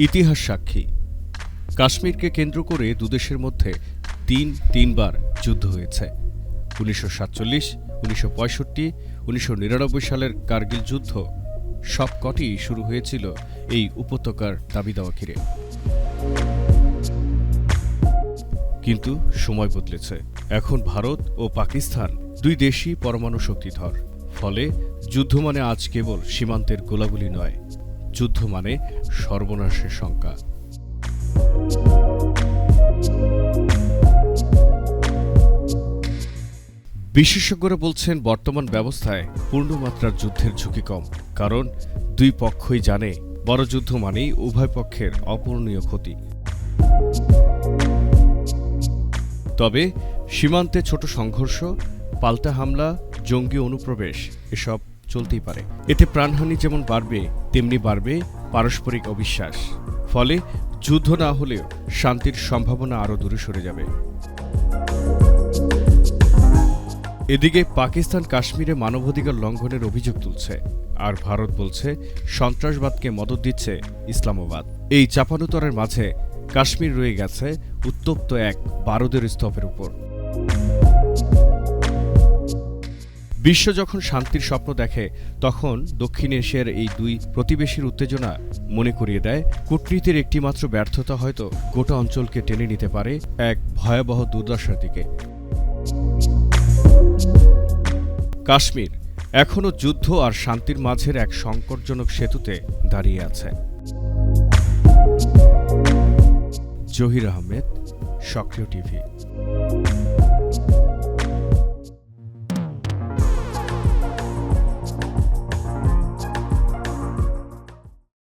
ইতিহাস সাক্ষী, কাশ্মীরকে কেন্দ্র করে দুদেশের মধ্যে তিনবার যুদ্ধ হয়েছে। ১৯৪৭, ১৯৬৫, ১৯৯৯ সালের কার্গিল যুদ্ধ সবকটি শুরু হয়েছিল এই উপত্যকার দাবি দাওয়া ঘিরে। কিন্তু সময় বদলেছে। এখন ভারত ও পাকিস্তান দুই দেশই পরমাণু শক্তিধর। ফলে যুদ্ধ মানে আজ কেবল সীমান্তের গোলাগুলি নয়, যুদ্ধ মানে সর্বনাশের শঙ্কা। বিশেষজ্ঞরা বলছেন, বর্তমান ব্যবস্থায় পূর্ণমাত্রার যুদ্ধের ঝুঁকি কম, কারণ দুই পক্ষই জানে বড় যুদ্ধ মানেই উভয় পক্ষের অপূরণীয় ক্ষতি। তবে সীমান্তে ছোট সংঘর্ষ, পাল্টা হামলা, জঙ্গি অনুপ্রবেশ এসব চলতেই পারে। এতে প্রাণহানি যেমন বাড়বে, তেমনি বাড়বে পারস্পরিক অবিশ্বাস। ফলে যুদ্ধ না হলেও শান্তির সম্ভাবনা আরও দূরে সরে যাবে। এদিকে পাকিস্তান কাশ্মীরে মানবাধিকার লঙ্ঘনের অভিযোগ তুলছে, আর ভারত বলছে সন্ত্রাসবাদকে মদদ দিচ্ছে ইসলামাবাদ। এই চাপানোতরের মাঝে কাশ্মীর রয়ে গেছে উত্তপ্ত এক বারুদের স্তূপের উপর। বিশ্ব যখন শান্তির স্বপ্ন দেখে, তখন দক্ষিণ এশিয়ার এই দুই প্রতিবেশীর উত্তেজনা মনে করিয়ে দেয় কূটনীতির একটিমাত্র ব্যর্থতা হয়তো গোটা অঞ্চলকে টেনে নিতে পারে এক ভয়াবহ দুর্দশার দিকে। কাশ্মীর এখনও যুদ্ধ আর শান্তির মাঝের এক সংকটজনক সেতুতে দাঁড়িয়ে আছে। জহির আহমেদ, সক্রিয় টিভি।